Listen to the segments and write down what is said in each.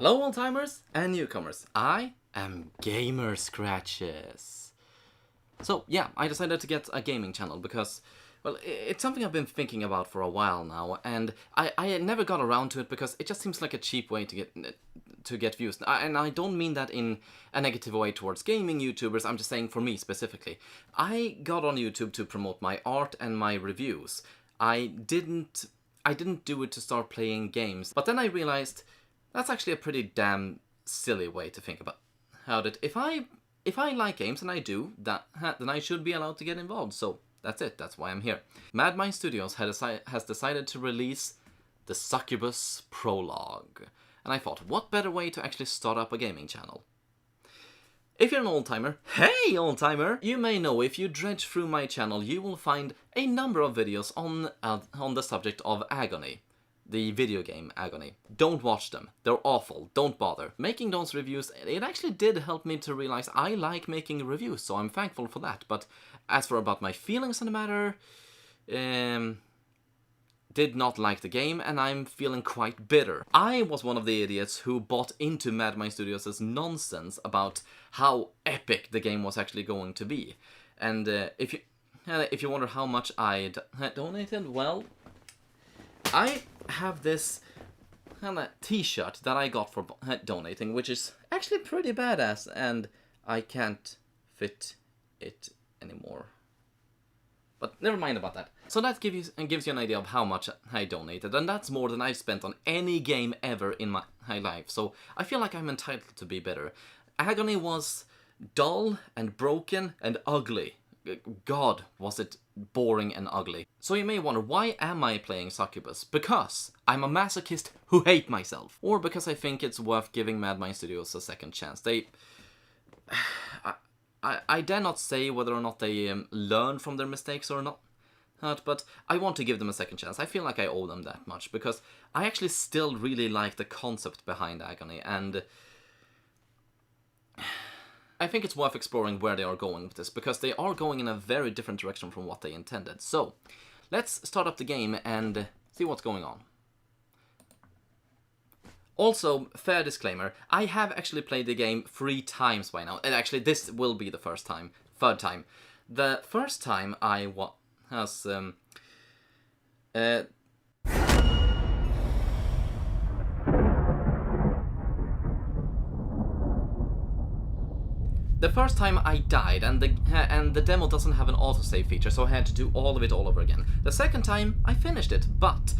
Hello old-timers and newcomers, I am Gamer Scratches. So yeah, I decided to get a gaming channel because, well, it's something I've been thinking about for a while now, and I never got around to it because it just seems like a cheap way to get views. And I don't mean that in a negative way towards gaming YouTubers, I'm just saying for me specifically. I got on YouTube to promote my art and my reviews. I didn't do it to start playing games, but then I realized that's actually a pretty damn silly way to think about it. If I like games, and I do, then I should be allowed to get involved. So that's it. That's why I'm here. Mad Mind Studios has decided to release the Succubus Prologue, and I thought, what better way to actually start up a gaming channel? If you're an old-timer, hey old-timer! You may know if you dredge through my channel, you will find a number of videos on the subject of Agony. The video game Agony. Don't watch them. They're awful. Don't bother. Making those reviews, it actually did help me to realize I like making reviews, so I'm thankful for that. But as for about my feelings on the matter, did not like the game, and I'm feeling quite bitter. I was one of the idiots who bought into Mad Mind Studios' nonsense about how epic the game was actually going to be. And if you wonder how much I donated, well, I have this t-shirt that I got for donating, which is actually pretty badass, and I can't fit it anymore. But never mind about that. So that gives you an idea of how much I donated, and that's more than I've spent on any game ever in my life, so I feel like I'm entitled to be better. Agony was dull and broken and ugly. God, was it boring and ugly. So you may wonder, why am I playing Succubus? Because I'm a masochist who hate myself. Or because I think it's worth giving Mad Mind Studios a second chance. I dare not say whether or not they learn from their mistakes or not, but I want to give them a second chance. I feel like I owe them that much, because I actually still really like the concept behind Agony, and I think it's worth exploring where they are going with this, because they are going in a very different direction from what they intended. So, let's start up the game and see what's going on. Also, fair disclaimer, I have actually played the game 3 times by now, and actually this will be the third time. The first time I was, the first time I died, and the demo doesn't have an autosave feature, so I had to do all of it all over again. The second time, I finished it, but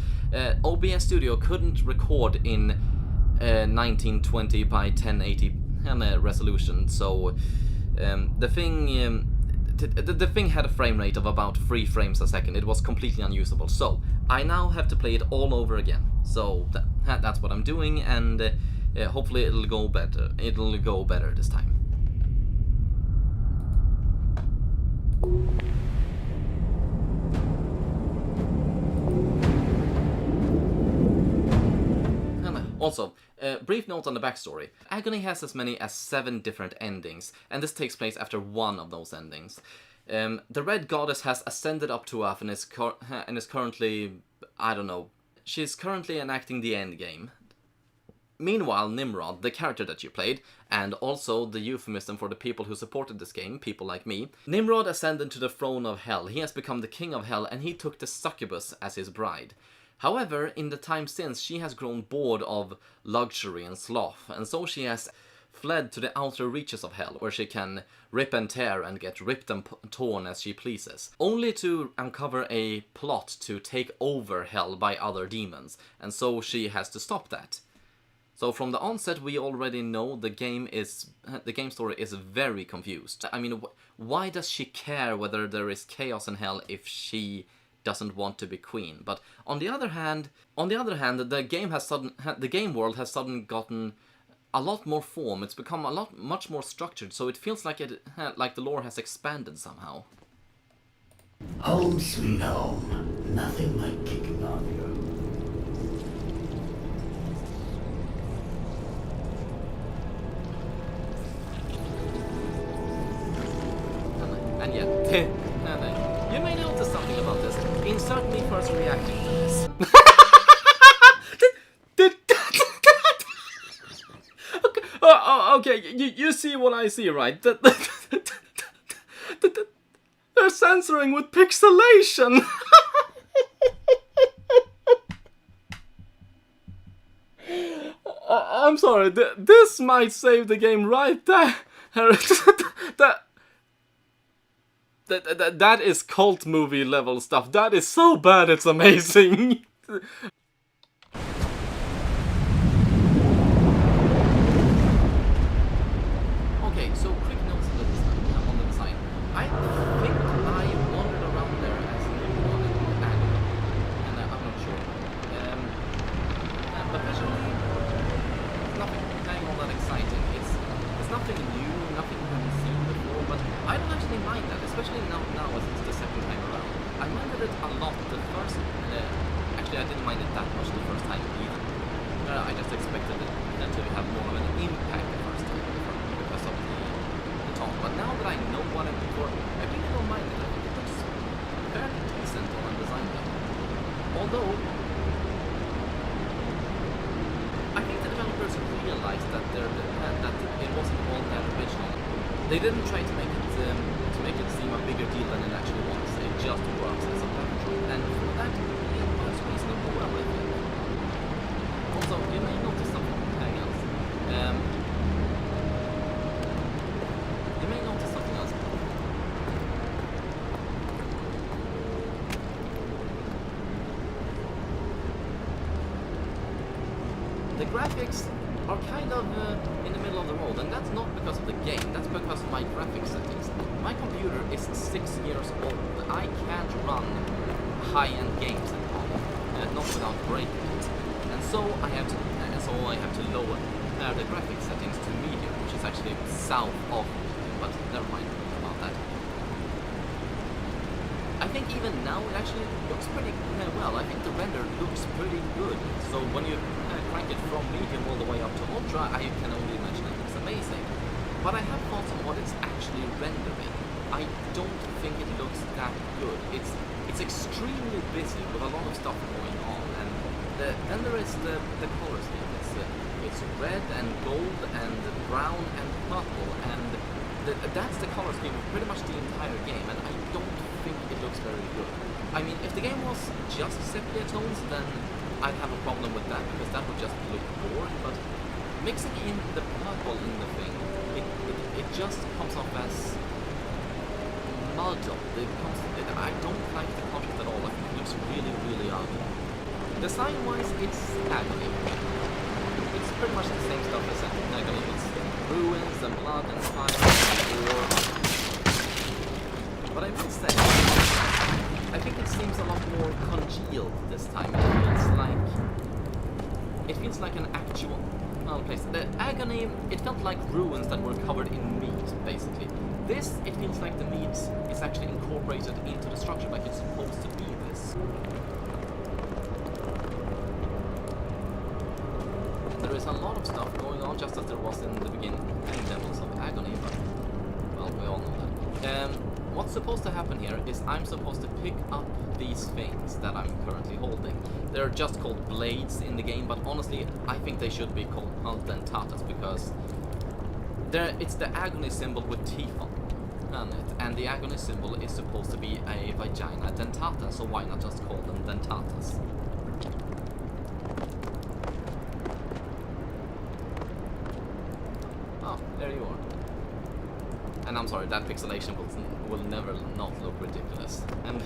OBS Studio couldn't record in 1920 by 1080 resolution, so the thing had a frame rate of about 3 frames a second. It was completely unusable, so I now have to play it all over again. So that's what I'm doing, and hopefully it'll go better. It'll go better this time. Also, brief note on the backstory. Agony has as many as 7 different endings, and this takes place after one of those endings. The Red Goddess has ascended up to Earth and is currently, I don't know, she's currently enacting the endgame. Meanwhile, Nimrod, the character that you played, and also the euphemism for the people who supported this game, people like me, Nimrod ascended to the throne of Hell. He has become the king of Hell, and he took the Succubus as his bride. However, in the time since, she has grown bored of luxury and sloth, and so she has fled to the outer reaches of Hell, where she can rip and tear and get ripped and torn as she pleases, only to uncover a plot to take over Hell by other demons, and so she has to stop that. So from the onset, we already know the game story is very confused. I mean, why does she care whether there is chaos in Hell if she doesn't want to be queen? But on the other hand, the game world has suddenly gotten a lot more form. It's become much more structured, so it feels like the lore has expanded somehow. Home sweet home. Nothing like kicking on your... And yet, you may notice something about this. Insert me first reacting to this. Okay, you see what I see, right? They're censoring with pixelation. I'm sorry, this might save the game right there. That is cult movie level stuff. That is so bad, it's amazing. Okay, so quick notes on the design. I think I wandered around there as a new one in Agony, and I'm not sure. But visually, nothing all that exciting. It's nothing new, nothing we haven't seen before, but I don't actually mind that, especially now as it's the second time around. I minded it a lot the first, actually I didn't mind it that much the first time either. I just expected it to have more of an impact the first time because of the tone. But now that I know what I'm looking for, I really don't mind it. I think it looks fairly decent on a design level. Although, I think the developers realized that that it wasn't all that original. They didn't try to make it seem a bigger deal than it actually was. It just works as a laboratory, and for that it was reasonable well, I think. Also, you may notice something else. You may notice something else. The graphics are kind of in the middle of the road, and that's not because of the game, that's because of my graphics settings. My computer is 6 years old. I can't run high-end games at home, not without breaking it. And so I have to lower the graphics settings to medium, which is actually south of medium, but never mind about that. I think even now it actually looks pretty well. I think the render looks pretty good. So when you crank it from medium all the way up to ultra, I can only imagine it looks amazing. But I have thoughts on what it's actually rendering. I don't think it looks that good. It's extremely busy with a lot of stuff going on, and then there is the color scheme. It's red and gold and brown and purple, and that's the color scheme of pretty much the entire game, and I don't think it looks very good. I mean, if the game was just sepia tones, then I'd have a problem with that, because that would just look boring, but mixing in the purple in the thing, it just comes off as muddled. I don't like the contrast at all. I think it looks really, really ugly. Design-wise, it's Agony. It's pretty much the same stuff as Agony. It's ruins and blood and fire and war. But I must say, I think it seems a lot more congealed this time. It feels like an actual place. The Agony, it felt like ruins that were covered in meat, basically. This, it feels like the meat is actually incorporated into the structure, like it's supposed to be this. There is a lot of stuff going on, just as there was in the beginning levels of Agony, but, well, we all know that. What's supposed to happen here is I'm supposed to pick up these things that I'm currently holding. They're just called blades in the game, but honestly, I think they should be called dentatas, because it's the Agony symbol with teeth on it, and the Agony symbol is supposed to be a vagina dentata, so why not just call them dentatas? Oh, there you are. And I'm sorry, that pixelation will never not look ridiculous. And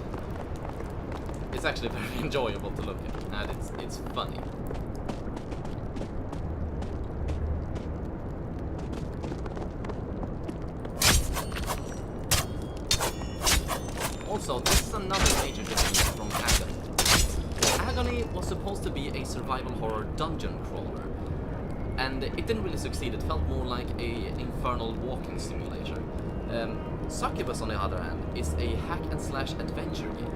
it's actually very enjoyable to look at, and it's funny. Also, this is another major difference from Agony. Agony was supposed to be a survival horror dungeon crawler, and it didn't really succeed. It felt more like a infernal walking simulator. Succubus, on the other hand, is a hack-and-slash adventure game.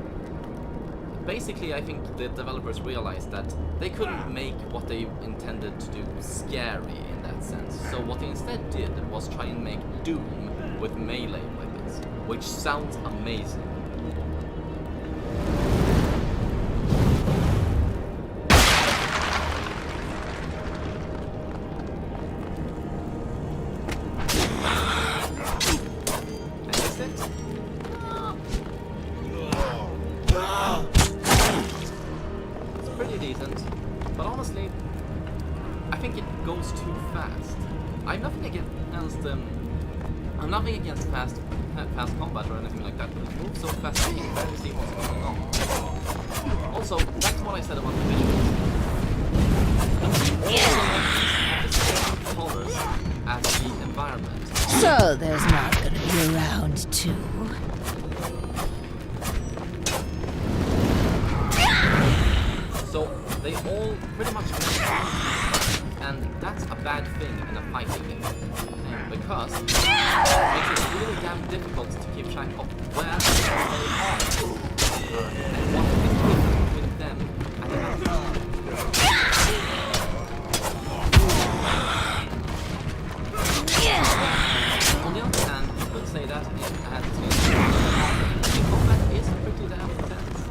Basically, I think the developers realized that they couldn't make what they intended to do scary in that sense. So what they instead did was try and make Doom with melee weapons, which sounds amazing. think it goes too fast. I'm nothing against fast combat or anything like that, but it moves so fast I can barely see what's going on. Also, that's what I said about the visuals. Have the same colors as the environment. So there's not gonna be a round 2. So they all pretty much match, and that's a bad thing in a fighting game, because it makes it really damn difficult to keep track of where they are and what is different between them and the others. On the other hand, you could say that it adds to the combat is pretty damn intense.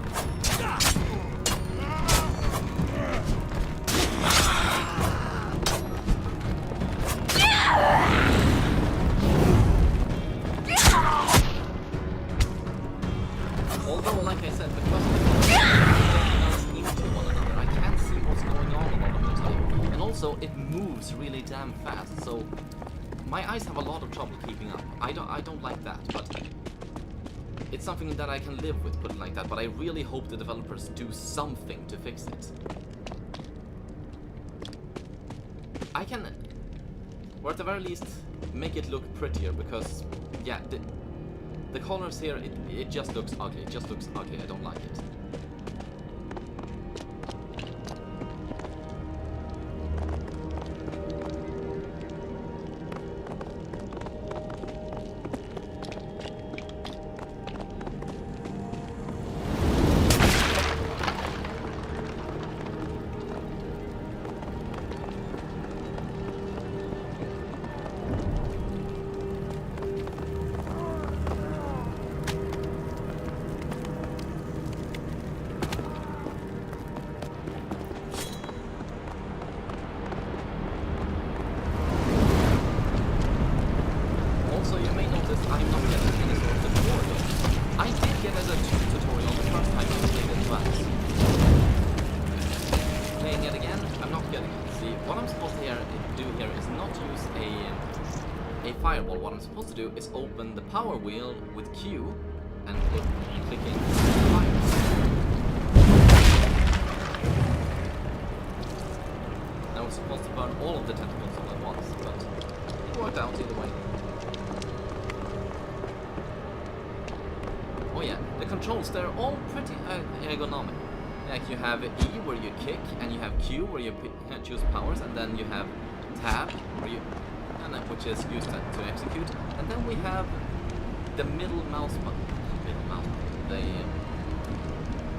Although, like I said, because of into one another, I can't see what's going on a lot of the time. And also, it moves really damn fast, so my eyes have a lot of trouble keeping up. I don't like that, but it's something that I can live with, put it like that. But I really hope the developers do something to fix it. I can, or at the very least, make it look prettier, because, yeah, the colors here, it just looks ugly. It just looks ugly. I don't like it. Fireball, what I'm supposed to do is open the power wheel with Q and clicking fire. I was supposed to burn all of the tentacles all at once, but it worked out either way. Oh yeah, the controls, they're all pretty ergonomic. Like you have E where you kick, and you have Q where you choose powers, and then you have tab where you which is used to execute, and then we have the middle mouse button,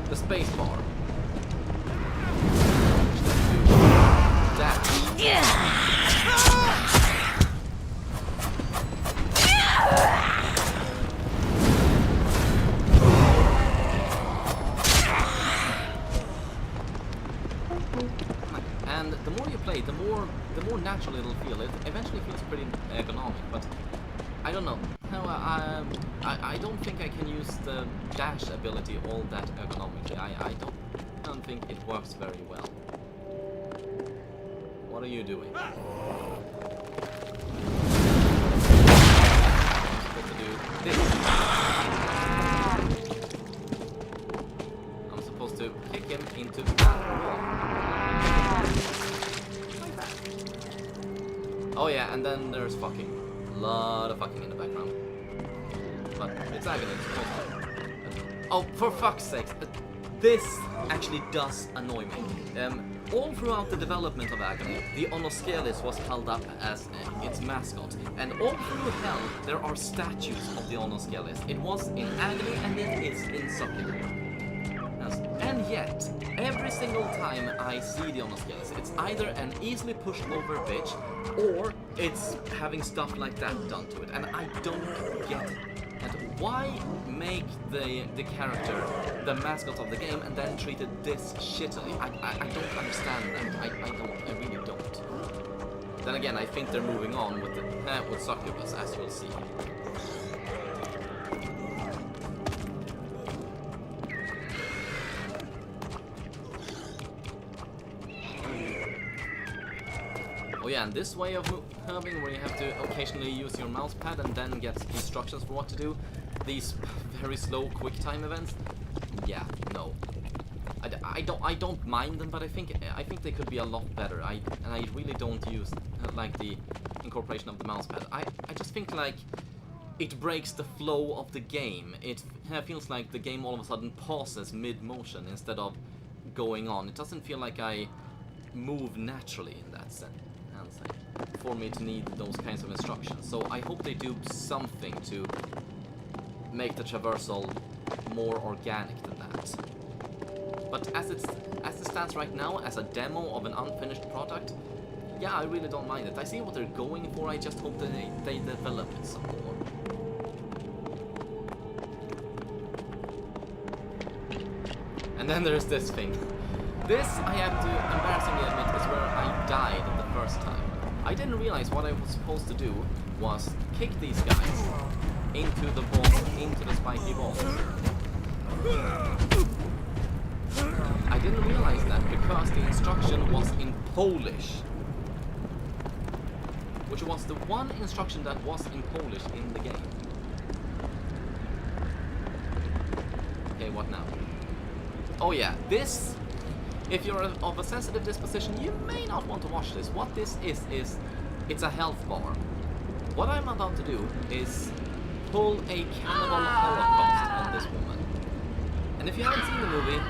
the space bar, which lets you dash. And the more you play, the more natural it'll feel. It eventually feels pretty ergonomic, but I don't know. I don't think I can use the dash ability all that ergonomically. I don't think it works very well. What are you doing? I'm supposed to do this. I'm supposed to kick him into that wall. Oh yeah, and then there's fucking. A lot of fucking in the background. But it's agony, it's supposed to. Oh, for fuck's sake. This actually does annoy me. All throughout the development of Agony, the Onoscalis was held up as its mascot. And all through hell, there are statues of the Onoscalis. It was in Agony and it is in Succubus. And yet, every single time I see the Onoscalis, it's either an easily pushed over bitch, or it's having stuff like that done to it. And I don't get it. And why make the character the mascot of the game and then treat it this shittily? I don't understand that. I really don't. Then again, I think they're moving on with Succubus, as you'll see. Oh yeah, and this way of moving, where you have to occasionally use your mouse pad and then get instructions for what to do, these very slow quick time events, yeah, no. I don't mind them, but I think they could be a lot better. I really don't use like the incorporation of the mouse pad. I just think like it breaks the flow of the game. It feels like the game all of a sudden pauses mid-motion instead of going on. It doesn't feel like I move naturally in that sense for me to need those kinds of instructions. So I hope they do something to make the traversal more organic than that. But as it stands right now, as a demo of an unfinished product, yeah, I really don't mind it. I see what they're going for, I just hope that they develop it some more. And then there's this thing. This, I have to embarrassingly admit, is where I died the first time. I didn't realize what I was supposed to do was kick these guys into the balls, into the spiky balls. I didn't realize that because the instruction was in Polish. Which was the one instruction that was in Polish in the game. Okay, what now? Oh yeah, this, if you're of a sensitive disposition, you may not want to watch this. What this is it's a health bar. What I'm about to do is pull a cannibal holocaust on this woman. And if you haven't seen the movie,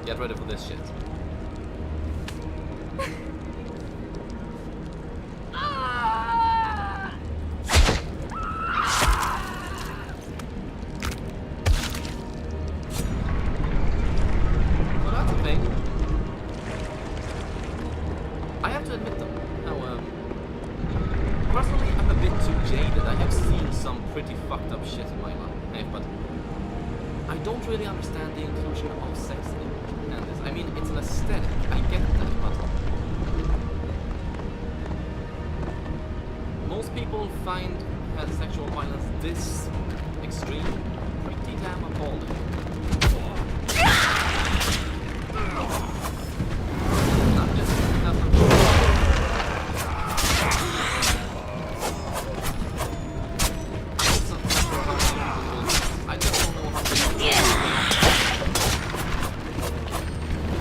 get ready for this shit. So that's a thing. I have to admit though, personally I'm a bit too jaded. I have seen some pretty fucked up shit in my life, but I don't really understand the inclusion of sex in this. I mean, it's an aesthetic, I get that, but most people find sexual violence this extreme pretty damn appalling. Not just I just don't know how to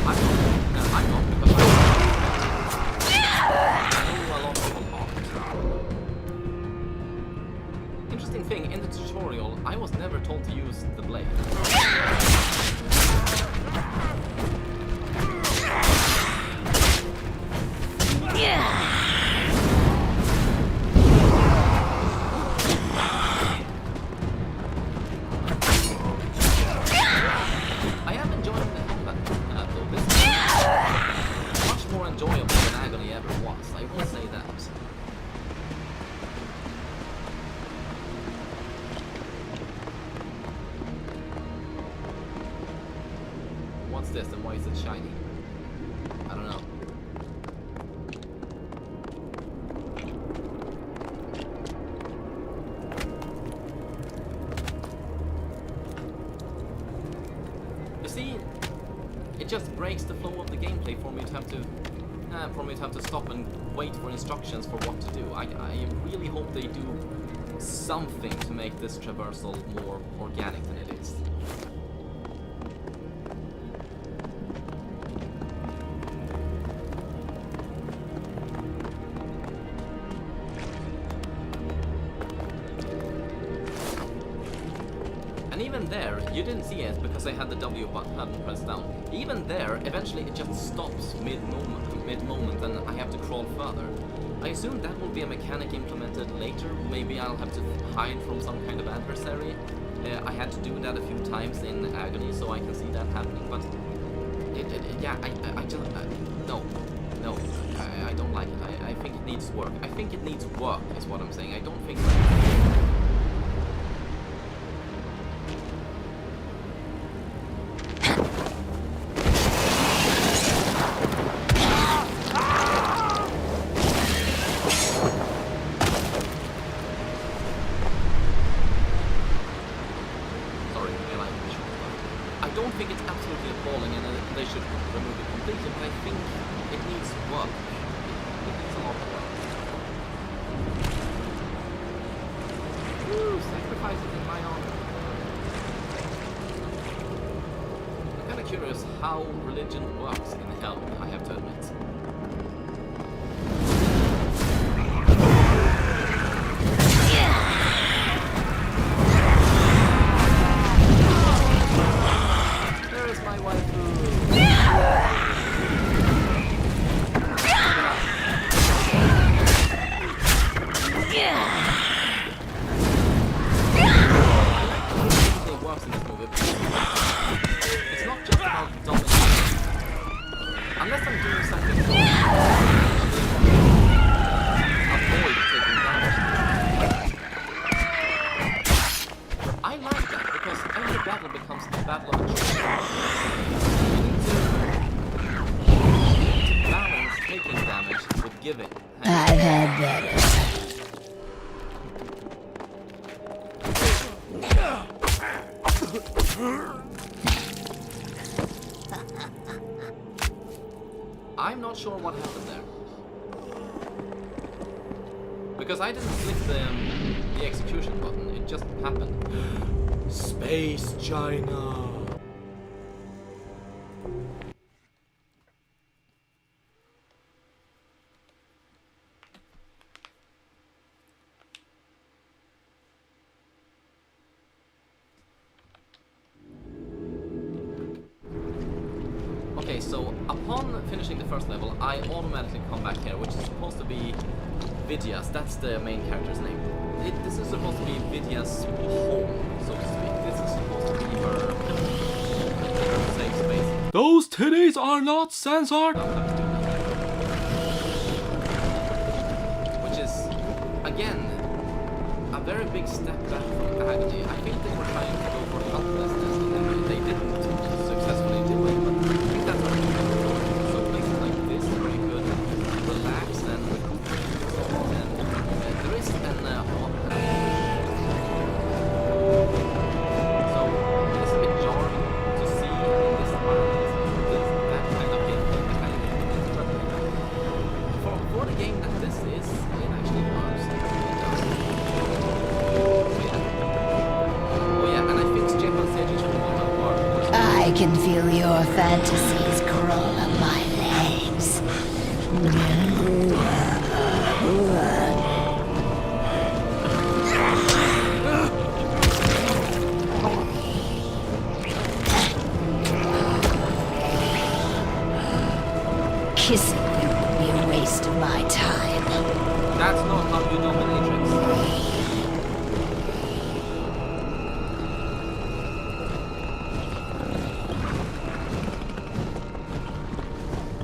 I'm not because I know a lot of people aren't. Interesting thing, in the tutorial, I was never told to use the blade. I am enjoying the combat, though. This is much more enjoyable than Agony ever was, I will say that. What's this and why is it shiny? I don't know. You see, it just breaks the flow of the gameplay for me to have to stop and wait for instructions for what to do. I really hope they do something to make this traversal more organic than it is. And even there, you didn't see it because I had the W button pressed down. Even there, eventually it just stops mid-moment and I have to crawl further. I assume that will be a mechanic implemented later. Maybe I'll have to hide from some kind of adversary. I had to do that a few times in Agony, so I can see that happening, but no, I don't like it. I think it needs work. I think it needs work, is what I'm saying. I don't think I don't think it's absolutely appalling and they should remove it completely, but I think it needs work. It curious how religion works in hell, I have to admit. There is my waifu. It's not just about domination. Unless I'm doing something wrong, avoid taking damage. I like that because every battle becomes a battle of choice. You need to balance taking damage with giving. I've had better. I'm not sure what happened there. Because I didn't click the execution button, it just happened. Space China! Okay, so upon finishing the first level, I automatically come back here, which is supposed to be Vidya's. That's the main character's name. This is supposed to be Vidya's home, so to speak. This is supposed to be her safe space. Those titties are not censored! Which is, again, a very big step back from agony. I think they were trying to go for helplessness, and they didn't successfully do it, but I think that's what they do. So places like this are very good, relax and recuperate. And there is an so it's a bit jarring to see in this environment that kind of gameplay, that kind of gameplay. But for the game that this is, it actually works. It does. Oh yeah, and I fixed Japan Seji's remote work. I can feel your fantasies crawl up my legs. Kissing you would be a waste of my time. That's not how you dominatrix.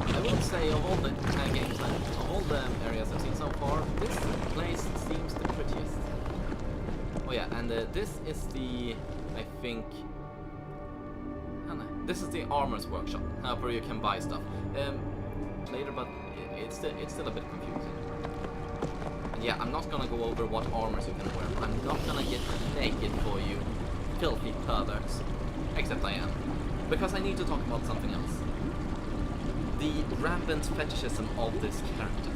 I would say of all the games, of all the areas I've seen so far, this place seems the prettiest. Oh yeah, and this is the, I think, this is the armor's workshop, where you can buy stuff. Later, but it's still a bit confusing. And yeah, I'm not gonna go over what armors you can wear. I'm not gonna get naked for you, filthy perverts. Except I am. Because I need to talk about something else. The rampant fetishism of this character.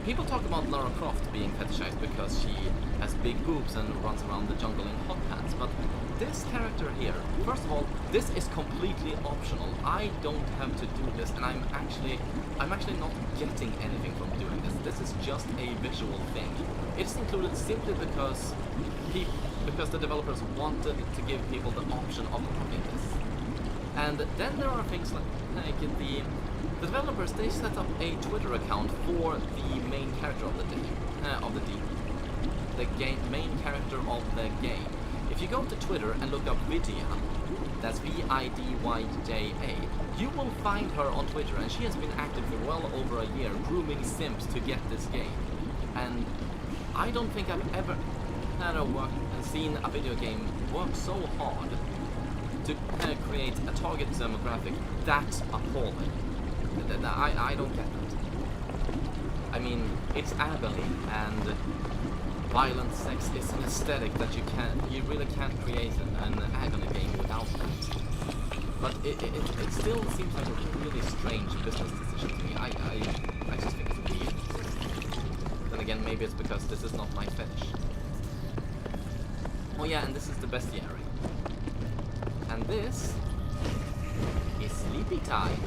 People talk about Lara Croft being fetishized because she has big boobs and runs around the jungle in hot pants, but this character here, first of all, this is completely optional. I don't have to do this, and I'm actually not getting anything from doing this. This is just a visual thing. It's included simply because the developers wanted to give people the option of having this. And then there are things like the developers, they set up a Twitter account for the main character of the main character of the game. If you go to Twitter and look up Vidya, that's Vidya, you will find her on Twitter, and she has been active for well over a year, grooming simps to get this game. And I don't think I've ever seen a video game work so hard to create a target demographic that appalling. I don't get that. I mean, it's agony, and violent sex is an aesthetic that you really can't create an agony game without that. But it still seems like a really strange business decision to me. I just think it's weird. Then again, maybe it's because this is not my fetish. Oh yeah, and this is the bestiary. And this sleepy time.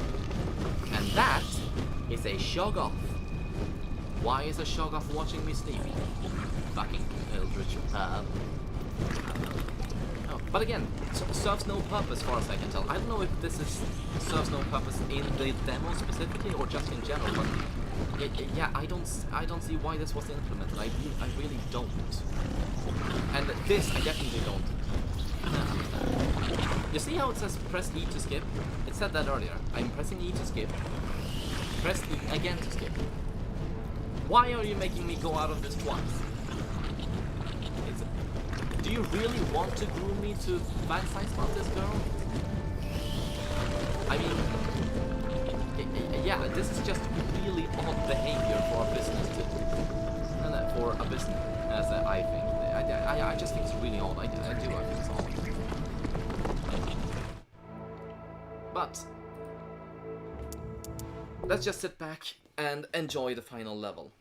And that is a Shoggoth. Why is a Shoggoth watching me sleep? Fucking Eldritch Perv. Oh, but again, serves no purpose, far as I can tell. I don't know if this serves no purpose in the demo specifically or just in general, but yeah, I don't see why this was implemented. I really don't. And this I definitely don't. You see how it says press E to skip? It said that earlier. I'm pressing E to skip. Press E again to skip. Why are you making me go out of this twice? Do you really want to groom me to fantasize about this girl? I mean, yeah, this is just really odd behavior for a business to, for a business, as I think. I just think it's really odd. I think it's odd. But let's just sit back and enjoy the final level.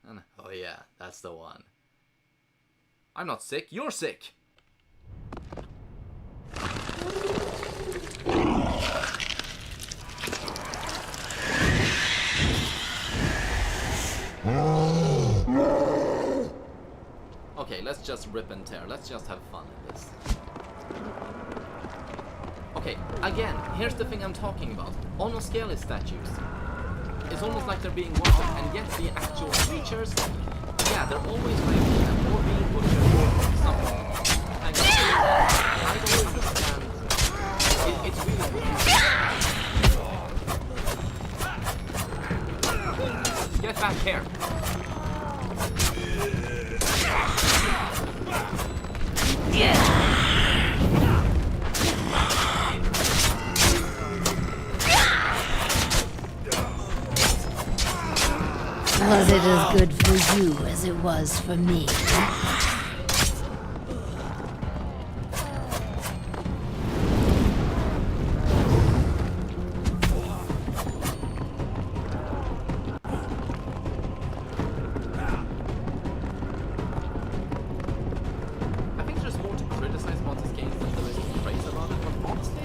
And, oh yeah, that's the one. I'm not sick, you're sick! Okay, let's just rip and tear. Let's just have fun in this. Okay, again, here's the thing I'm talking about. Onoscaly statues. It's almost like they're being watched, and yet the actual creatures, yeah, they're always like more being butchered or something. And I don't understand. It's really weird. Get back here. Was it as good for you as it was for me? I think there's more to criticize about this game than there is to praise about it, but honestly,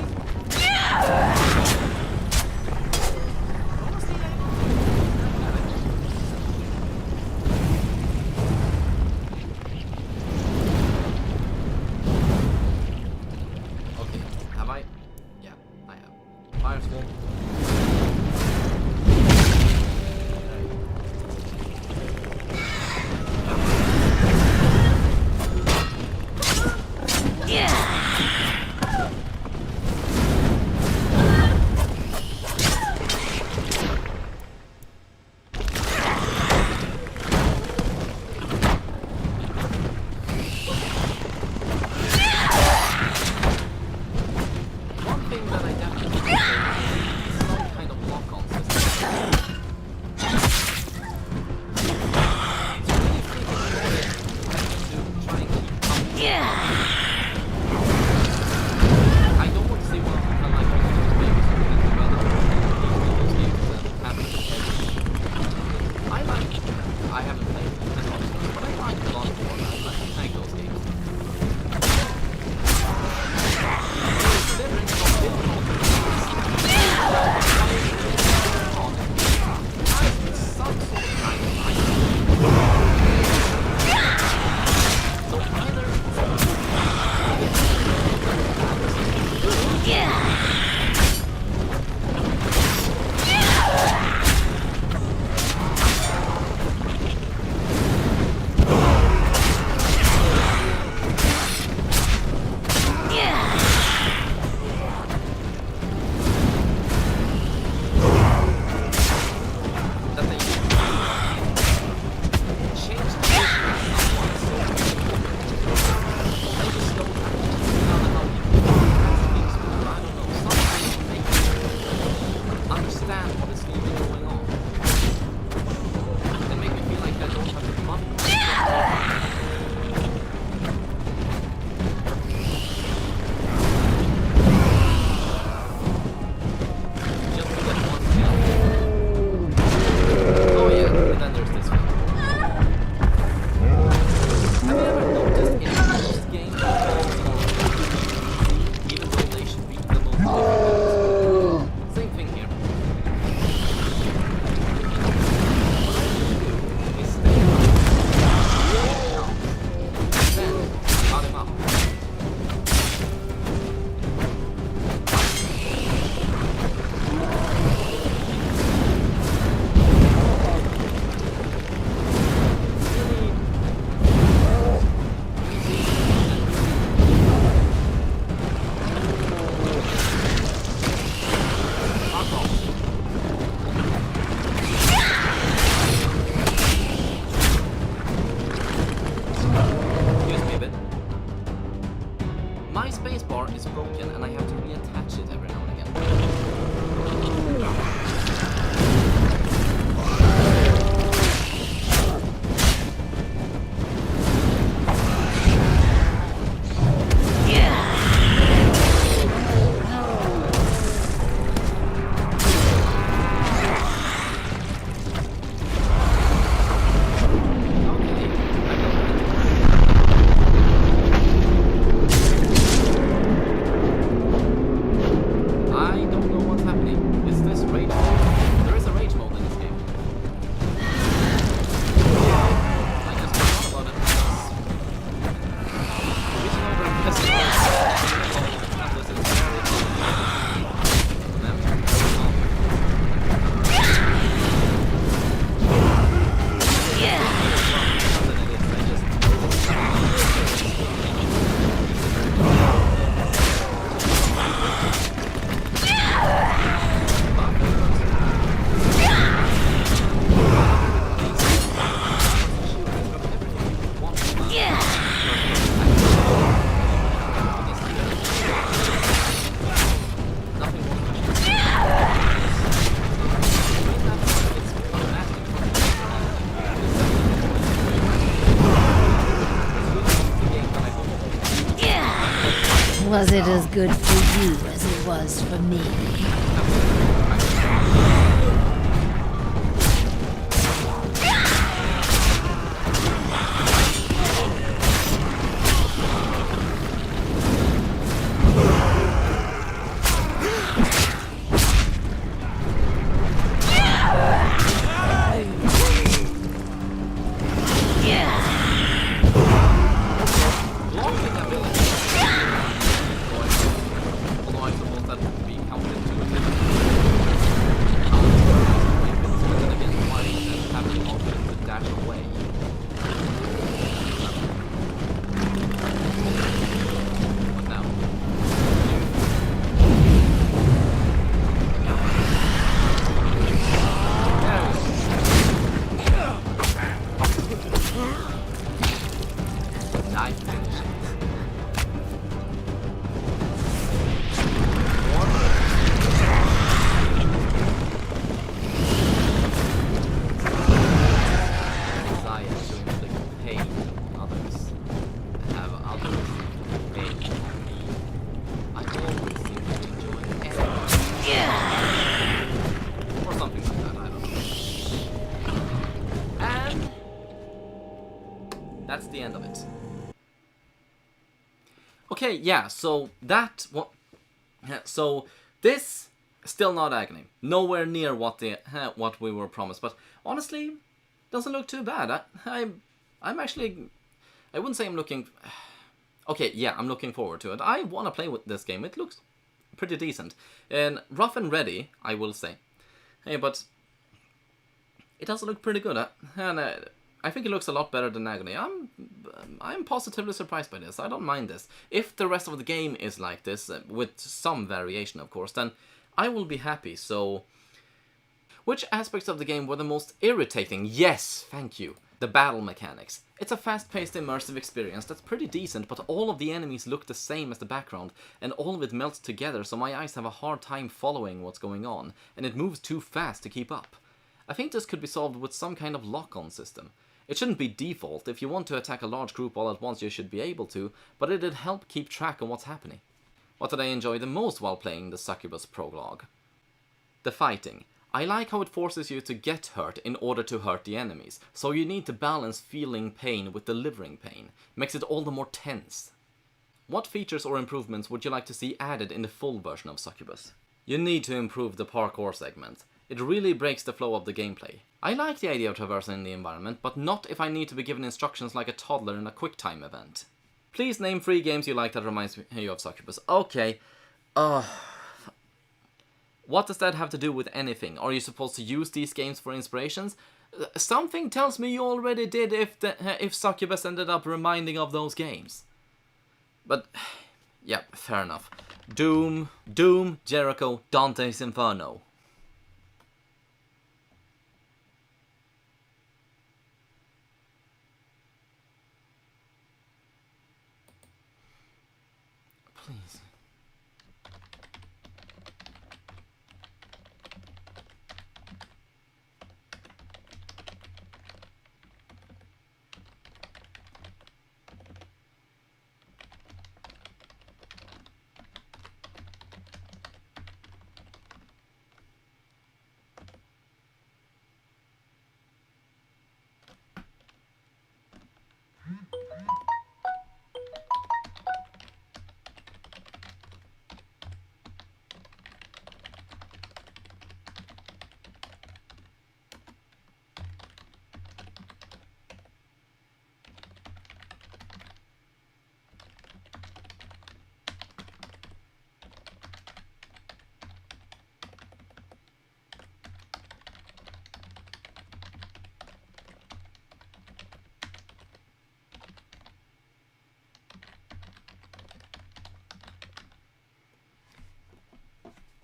Was it as good for you as it was for me? That's the end of it. Okay, yeah, so that... So, this... Still not agony. Nowhere near what we were promised. But, honestly, doesn't look too bad. I'm actually... I wouldn't say I'm looking... Okay, yeah, I'm looking forward to it. I want to play with this game. It looks pretty decent. And rough and ready, I will say. Hey, but... It does look pretty good. And I think it looks a lot better than Agony. I'm positively surprised by this. I don't mind this. If the rest of the game is like this, with some variation of course, then I will be happy. So, which aspects of the game were the most irritating? Yes, thank you. The battle mechanics. It's a fast-paced immersive experience that's pretty decent, but all of the enemies look the same as the background, and all of it melts together, so my eyes have a hard time following what's going on, and it moves too fast to keep up. I think this could be solved with some kind of lock-on system. It shouldn't be default. If you want to attack a large group all at once, you should be able to, but it'd help keep track of what's happening. What did I enjoy the most while playing the Succubus Prologue? The fighting. I like how it forces you to get hurt in order to hurt the enemies, so you need to balance feeling pain with delivering pain. Makes it all the more tense. What features or improvements would you like to see added in the full version of Succubus? You need to improve the parkour segment. It really breaks the flow of the gameplay. I like the idea of traversing the environment, but not if I need to be given instructions like a toddler in a QuickTime event. Please name 3 games you like that reminds you of Succubus. Okay. What does that have to do with anything? Are you supposed to use these games for inspirations? Something tells me you already did if Succubus ended up reminding of those games. But, yeah, fair enough. Doom, Jericho, Dante's Inferno. Please.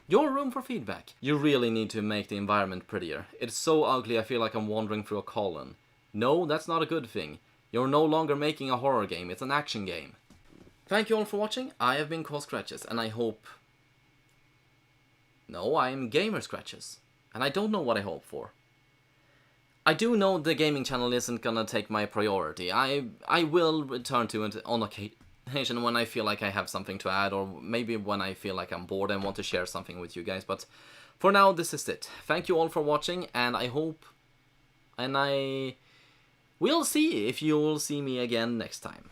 Your room for feedback. You really need to make the environment prettier. It's so ugly I feel like I'm wandering through a colon. No, that's not a good thing. You're no longer making a horror game, it's an action game. Thank you all for watching. I have been Scratches, and I hope... No, I am Gamer Scratches. And I don't know what I hope for. I do know the gaming channel isn't gonna take my priority. I will return to it on when I feel like I have something to add, or maybe when I feel like I'm bored and want to share something with you guys. But for now, this is it. Thank you all for watching, and I hope, and I will see if you will see me again next time.